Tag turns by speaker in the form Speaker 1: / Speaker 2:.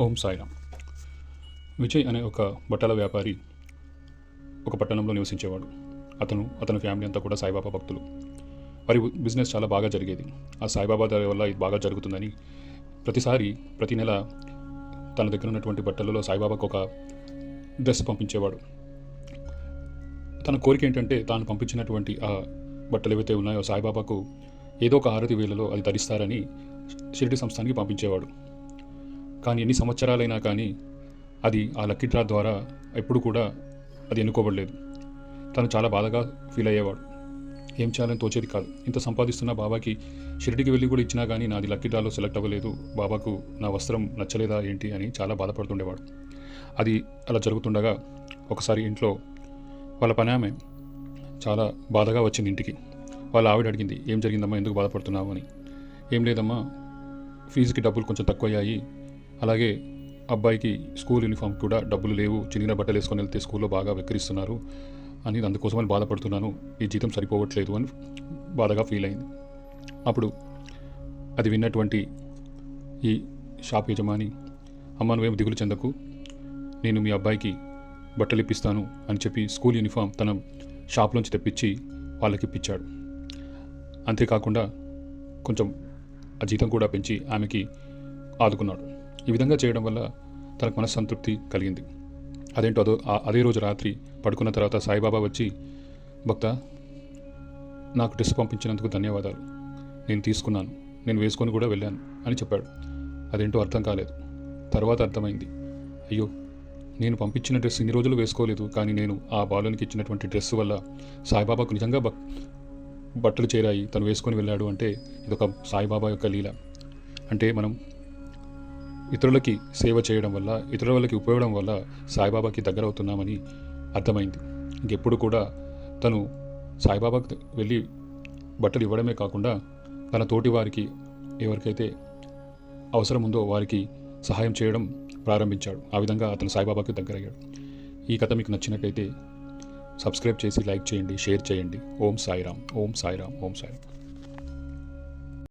Speaker 1: ఓం సాయిరామ్. విజయ్ అనే ఒక బట్టల వ్యాపారి ఒక పట్టణంలో నివసించేవాడు. అతని ఫ్యామిలీ అంతా కూడా సాయిబాబా భక్తులు. వారి బిజినెస్ చాలా బాగా జరిగేది. ఆ సాయిబాబా దయ వల్ల ఇది బాగా జరుగుతుందని ప్రతి నెల తన దగ్గర ఉన్నటువంటి బట్టలలో సాయిబాబాకు ఒక డ్రెస్ పంపించేవాడు. తన కోరిక ఏంటంటే తాను పంపించినటువంటి ఆ బట్టలు ఏవైతే ఉన్నాయో సాయిబాబాకు ఏదో ఒక హారతి వేళలో అది ధరిస్తారని షిరిడి సంస్థానికి పంపించేవాడు. కానీ ఎన్ని సంవత్సరాలైనా కానీ అది ఆ లక్కీ డ్రా ద్వారా ఎప్పుడు కూడా అది ఎన్నుకోబడలేదు. తను చాలా బాధగా ఫీల్ అయ్యేవాడు. ఏం చేయాలని తోచేది కాదు. ఇంత సంపాదిస్తున్న బాబాకి షిరిడికి వెళ్ళి కూడా ఇచ్చినా కానీ నాది లక్కీ డ్రాలో సెలెక్ట్ అవ్వలేదు, బాబాకు నా వస్త్రం నచ్చలేదా ఏంటి అని చాలా బాధపడుతుండేవాడు. అది అలా జరుగుతుండగా ఒకసారి ఇంట్లో వాళ్ళ పని ఆమె చాలా బాధగా వచ్చింది ఇంటికి. వాళ్ళ ఆవిడ అడిగింది, ఏం జరిగిందమ్మా, ఎందుకు బాధపడుతున్నావు అని. ఏం లేదమ్మా, ఫీజుకి డబ్బులు కొంచెం తక్కువ అయ్యాయి, అలాగే అబ్బాయికి స్కూల్ యూనిఫామ్ కూడా డబ్బులు లేవు, చినిగిన బట్టలు వేసుకొని వెళ్తే స్కూల్లో బాగా వెక్కిరిస్తున్నారు అని, అందుకోసమని బాధపడుతున్నాను, ఈ జీతం సరిపోవట్లేదు అని బాధగా ఫీల్ అయింది. అప్పుడు అది విన్నటువంటి ఈ షాప్ యజమాని, అమ్మ నువ్వేం దిగులు చెందకు, నేను మీ అబ్బాయికి బట్టలు ఇప్పిస్తాను అని చెప్పి స్కూల్ యూనిఫామ్ తన షాప్లోంచి తెప్పించి వాళ్ళకి ఇప్పించాడు. అంతేకాకుండా కొంచెం ఆ జీతం కూడా పెంచి ఆమెకి ఆదుకున్నాడు. ఈ విధంగా చేయడం వల్ల తనకు మనస్సంతృప్తి కలిగింది. అదేంటో అదే రోజు రాత్రి పడుకున్న తర్వాత సాయిబాబా వచ్చి, భక్త, నాకు డ్రెస్ పంపించినందుకు ధన్యవాదాలు, నేను తీసుకున్నాను, నేను వేసుకొని కూడా వెళ్ళాను అని చెప్పాడు. అదేంటో అర్థం కాలేదు. తర్వాత అర్థమైంది, అయ్యో, నేను పంపించిన డ్రెస్ ఇన్ని రోజులు వేసుకోలేదు, కానీ నేను ఆ బాలునికి ఇచ్చినటువంటి డ్రెస్ వల్ల సాయిబాబాకు నిజంగా బట్టలు చేరాయి, తను వేసుకొని వెళ్ళాడు అంటే ఇదొక సాయిబాబా యొక్క లీల. అంటే మనం ఇతరులకి సేవ చేయడం వల్ల, ఇతరులకి ఉపయోగం వల్ల సాయిబాబాకి దగ్గర అవుతున్నామని అర్థమైంది. ఇంకెప్పుడు కూడా తను సాయిబాబాకి వెళ్ళి బట్టలు ఇవ్వడమే కాకుండా తన తోటి వారికి ఎవరికైతే అవసరం ఉందో వారికి సహాయం చేయడం ప్రారంభించాడు. ఆ విధంగా అతను సాయిబాబాకి దగ్గరయ్యాడు. ఈ కథ మీకు నచ్చినట్లయితే సబ్స్క్రైబ్ చేసి లైక్ చేయండి, షేర్ చేయండి. ఓం సాయిరామ్, ఓం సాయిరామ్, ఓం సాయిరామ్.